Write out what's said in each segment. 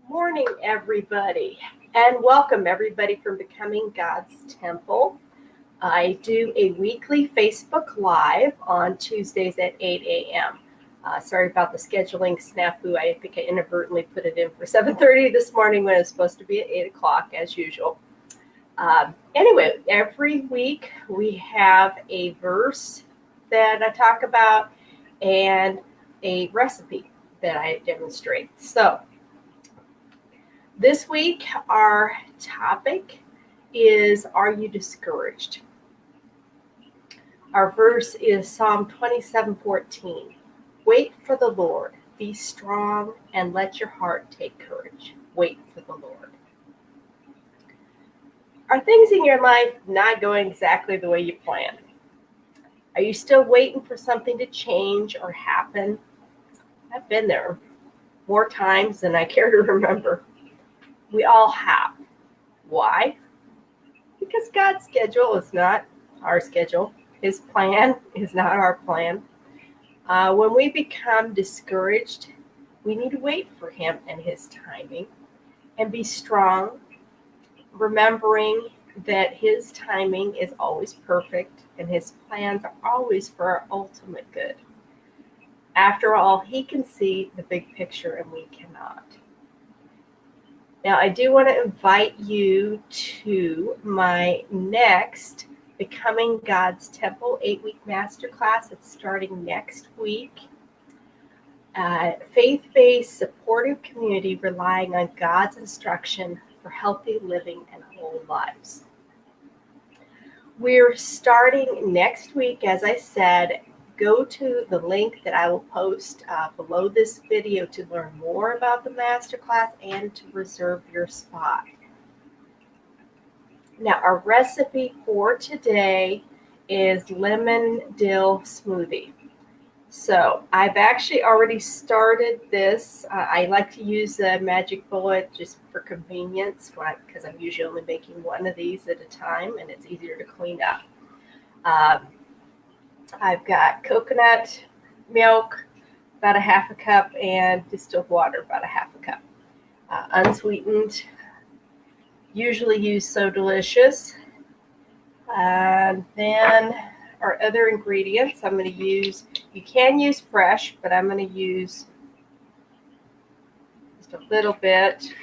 Morning, everybody, and welcome everybody from Becoming God's Temple. I do a weekly Facebook Live on Tuesdays at 8 a.m. Sorry about the scheduling snafu. I think I inadvertently put it in for 7:30 this morning when it was supposed to be at 8 o'clock as usual. Anyway, every week we have a verse that I talk about and a recipe that I demonstrate. So this week, our topic is, are you discouraged? Our verse is Psalm 27:14. Wait for the Lord, be strong, and let your heart take courage. Wait for the Lord. Are things in your life not going exactly the way you planned? Are you still waiting for something to change or happen? I've been there more times than I care to remember. We all have. Why? Because God's schedule is not our schedule. His plan is not our plan. When we become discouraged, we need to wait for Him and His timing and be strong, remembering that His timing is always perfect and His plans are always for our ultimate good. After all, He can see the big picture and we cannot. Now, I do want to invite you to my next Becoming God's Temple 8-week masterclass. It's starting next week. Faith-based, supportive community relying on God's instruction for healthy living and whole lives. We're starting next week, as I said. Go to the link that I will post below this video to learn more about the masterclass and to reserve your spot. Now, our recipe for today is lemon dill smoothie. So I've actually already started this. I like to use a magic bullet just for convenience because I'm usually only making one of these at a time and it's easier to clean up. I've got coconut milk, about a half a cup, and distilled water, about a half a cup. Unsweetened, usually use So Delicious. And then our other ingredients, I'm going to use, you can use fresh, but I'm going to use just a little bit,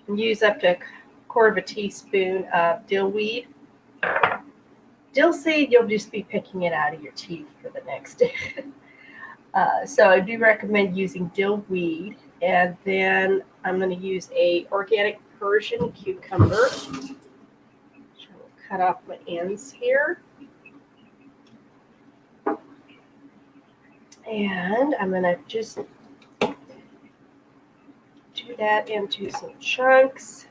and use up to a quarter of a teaspoon of dill weed. Dill seed, you'll just be picking it out of your teeth for the next day. So I do recommend using dill weed. And then I'm going to use a organic Persian cucumber. Cut off my ends here. And I'm going to just do that into some chunks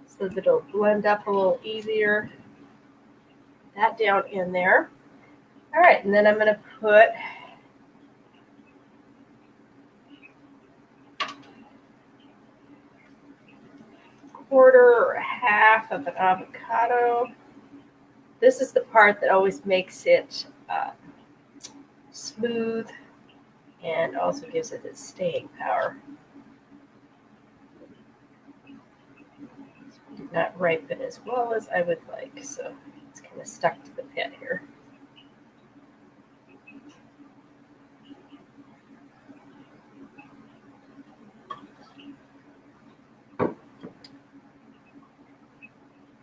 so that it'll blend up a little easier. That down in there. All right, and then I'm going to put a quarter or a half of an avocado. This is the part that always makes it smooth and also gives it its staying power. It did not ripen as well as I would like, so it's kind of stuck to the pit here.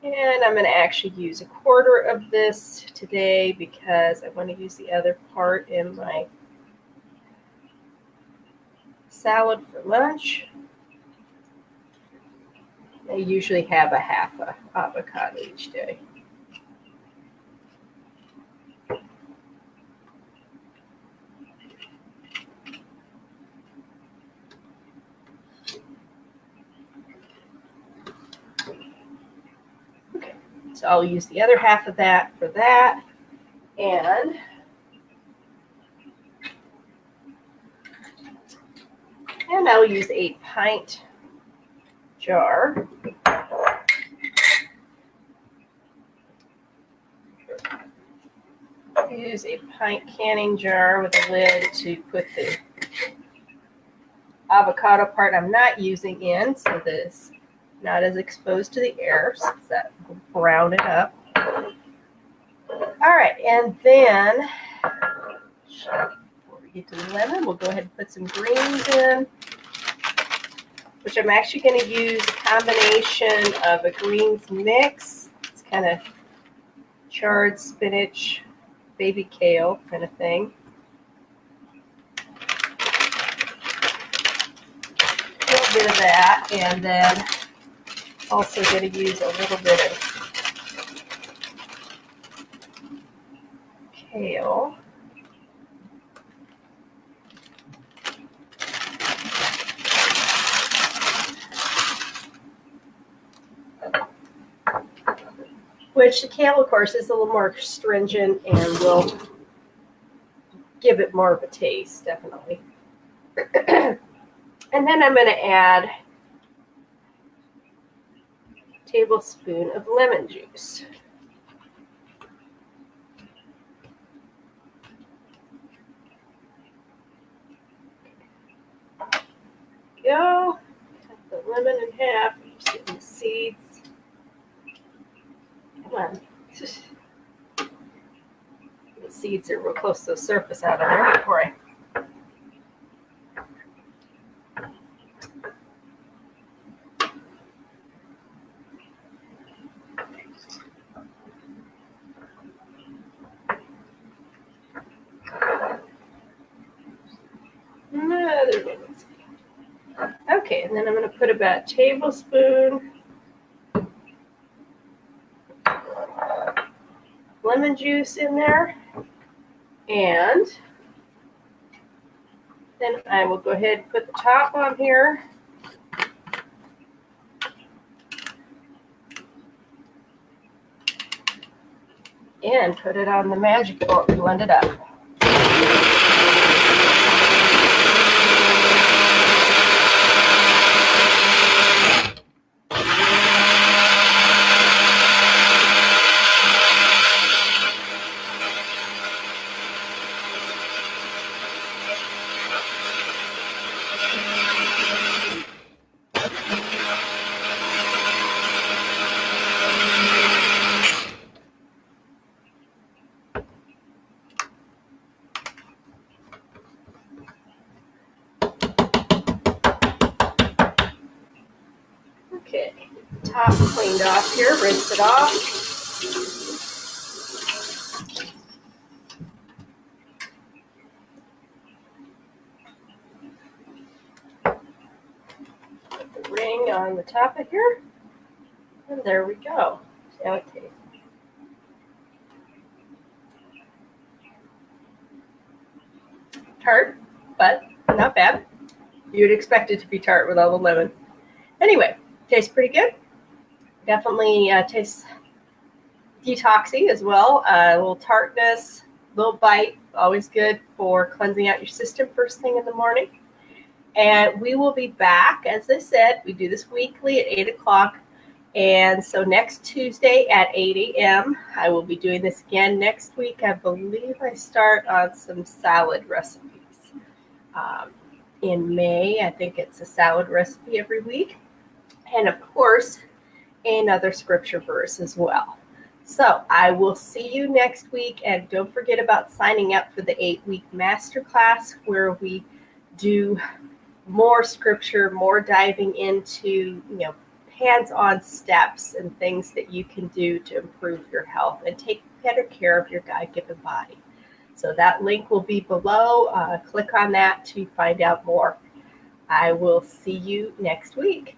And I'm going to actually use a quarter of this today because I want to use the other part in my salad for lunch. I usually have a half a avocado each day. Okay, so I'll use the other half of that for that. And I'll use a pint jar. Use a pint canning jar with a lid to put the avocado part I'm not using in, so that it's not as exposed to the air, so that will brown it up. All right, and then before we get to the lemon, we'll go ahead and put some greens in, which I'm actually going to use a combination of a greens mix. It's kind of charred spinach, baby kale kind of thing. A little bit of that, and then also going to use a little bit of kale. Which the kale, of course, is a little more astringent and will give it more of a taste, definitely. And then I'm going to add a tablespoon of lemon juice. Go. Cut the lemon in half. I'm just getting the seeds. Come on. The seeds are real close to the surface out of there before I. Another lemon seed. Okay, and then I'm going to put about a tablespoon lemon juice in there, and then I will go ahead and put the top on here. And put it on the magic bowl and blend it up. Okay, top cleaned off here, rinse it off. Put the ring on the top of here, and there we go. See how it tastes. Tart, but not bad. You'd expect it to be tart with all the lemon. Anyway, tastes pretty good. Definitely tastes detoxy as well. A little tartness, little bite, always good for cleansing out your system first thing in the morning. And we will be back, as I said, we do this weekly at 8 o'clock. And so next Tuesday at 8 a.m., I will be doing this again. Next week, I believe I start on some salad recipes. In May, I think it's a salad recipe every week. And of course, another scripture verse as well. So I will see you next week. And don't forget about signing up for the 8-week masterclass, where we do more scripture, more diving into, hands-on steps and things that you can do to improve your health and take better care of your God-given body. So that link will be below. Click on that to find out more. I will see you next week.